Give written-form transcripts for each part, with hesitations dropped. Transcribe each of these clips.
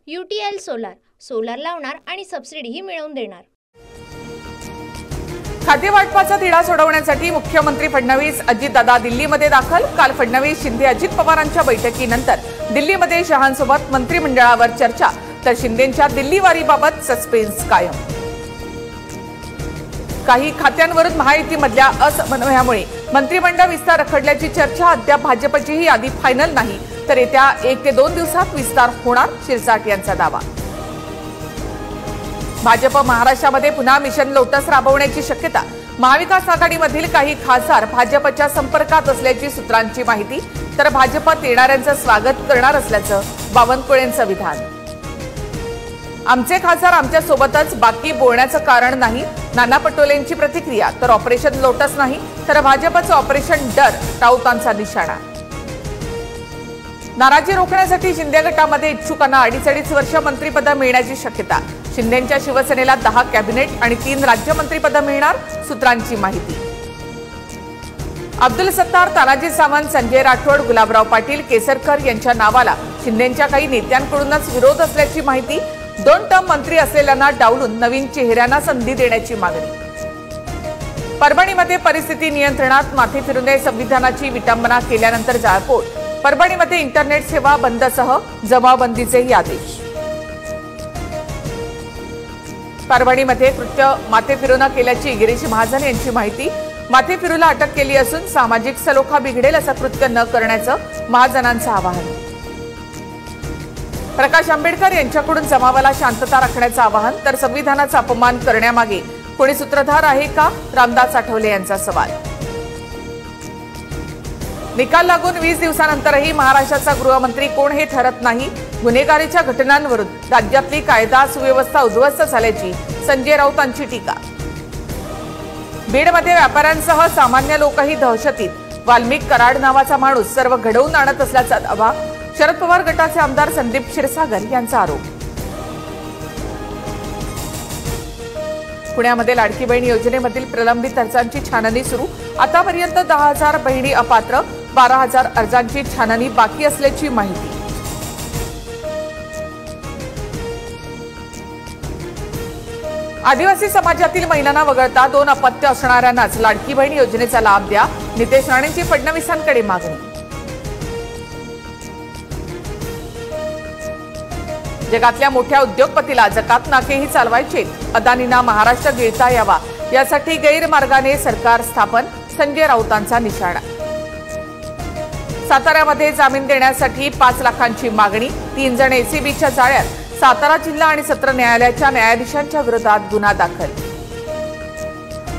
UTL solar लावणार आणि सबसिडीही मिळवून देणार। खाद्य वाटपाचा तिढा सोडवण्यासाठी मुख्यमंत्री फडणवीस अजितदादा दिल्लीमध्ये दाखल। काल फडणवीस शिंदे अजित पवारांच्या बैठकीनंतर दिल्लीमध्ये शहांसोबत मंत्रिमंडळावर चर्चा, तर शिंदेंच्या दिल्लीवारीबाबत सस्पेन्स कायम। काही खात्यांवरून महायुतीमधल्या असमन्वयामुळे मंत्रिमंडळ विस्तार रखडल्याची चर्चा। अद्याप भाजपची ही यादी फायनल नाही, तर येत्या 1 ते 2 दिवसात विस्तार होणार, शिरसाट यांचा दावा। भाजप महाराष्ट्रामध्ये पुन्हा मिशन लोटस राबवण्याची शक्यता। महाविकास आघाडीमधील काही खासदार भाजपच्या संपर्कात असल्याची सूत्रांची माहिती, तर भाजपात येणाऱ्यांचं स्वागत करणार असल्याचं बावनकुळेंचं विधान। आमचे खासदार आमच्या सोबतच, बाकी बोलण्याचं कारण नाही, नाना पटोलेंची प्रतिक्रिया। तर ऑपरेशन लोटस नाही, तर भाजपचं ऑपरेशन डर, राऊतांचा निशाणा। नाराजी रोखण्यासाठी शिंदे गटामध्ये इच्छुकांना 2.5 वर्ष मंत्रिपद मिळण्याची शक्यता। शिंदेंच्या शिवसेनेला 10 कॅबिनेट आणि 3 राज्यमंत्रीपद मिळणार, सूत्रांची माहिती। अब्दुल सत्तार, तानाजी सावंत, संजय राठोड, गुलाबराव पाटील, केसरकर यांच्या नावाला शिंदेंच्या काही नेत्यांकडूनच विरोध असल्याची माहिती। 2 टर्म मंत्री असलेल्यांना डावलून नवीन चेहऱ्यांना संधी देण्याची मागणी। परभणीमध्ये परिस्थिती नियंत्रणात, माथे फिरू नये संविधानाची विटंबना केल्यानंतर जाळपोळ। परभणीमध्ये इंटरनेट सेवा बंदसह जमावबंदीचेही आदेश। परभणीमध्ये कृत्य माथे फिरून केल्याची गिरीश महाजन यांची माहिती। माथे फिरूला अटक केली असून सामाजिक सलोखा बिघडेल असं कृत्य न करण्याचं महाजनांचं आवाहन। प्रकाश आंबेडकर यांच्याकडून जमावाला शांतता राखण्याचं आवाहन, तर संविधानाचा अपमान करण्यामागे कोणी सूत्रधार आहे का, रामदास आठवले यांचा सवाल। निकाल लागून 20 दिवसानंतरही महाराष्ट्राचा गृहमंत्री कोण हे ठरत नाही। गुन्हेगारीच्या घटनांवरून राज्यातली कायदा सुव्यवस्था उद्ध्वस्त झाल्याची संजय राऊतांची टीका। बीडमध्ये व्यापाऱ्यांसह सामान्य लोकही दहशतीत। वाल्मिक कराड नावाचा माणूस सर्व घडवून आणत असल्याचा दावा। शरद पवार गटाचे आमदार संदीप क्षीरसागर यांचा आरोप। पुण्यामध्ये लाडकी बहीण योजनेमधील प्रलंबित अर्जांची छाननी सुरू। आतापर्यंत 10,000 बहिणी अपात्र, 12,000 अर्जांची छाननी बाकी असल्याची माहिती। आदिवासी समाजातील महिलांना वगळता 2 अपत्य असणाऱ्यांनाच लाडकी बहीण योजनेचा लाभ द्या, नितेश राणेंची फडणवीसांकडे मागणी। जगातल्या मोठ्या उद्योगपतीला जकात नाकेही चालवायचे, अदानींना महाराष्ट्र गिळता यावा यासाठी गैरमार्गाने सरकार स्थापन, संजय राऊतांचा निशाणा। साताऱ्यामध्ये जामीन देण्यासाठी 5 लाखांची मागणी, 3 जण एसीबीच्या जाळ्यात। सातारा जिल्हा आणि सत्र न्यायालयाच्या न्यायाधीशांच्या विरोधात गुन्हा दाखल।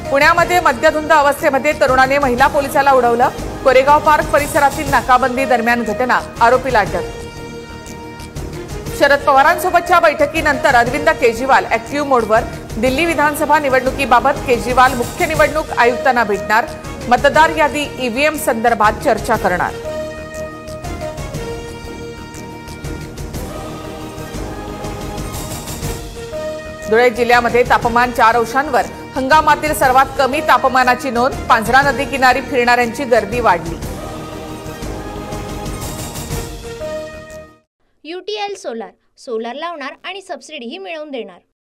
पुण्यामध्ये मद्यधुंद अवस्थेमध्ये तरुणाने महिला पोलिसाला उडवलं। कोरेगाव पार्क परिसरातील नाकाबंदी दरम्यान घटना, आरोपीला अटक। शरद पवारांसोबतच्या बैठकीनंतर अरविंद केजरीवाल ऍक्टिव्ह मोडवर। दिल्ली विधानसभा निवडणुकीबाबत केजरीवाल मुख्य निवडणूक आयुक्तांना भेटणार, मतदार यादी ईव्हीएम संदर्भात चर्चा करणार। धुळे जिल्ह्यामध्ये तापमान 4 अंशांवर, हंगामातील सर्वात कमी तापमानाची नोंद। पांझरा नदी किनारी फिरणाऱ्यांची गर्दी वाढली। UTL सोलार लावणार आणि सबसिडीही मिळवून देणार।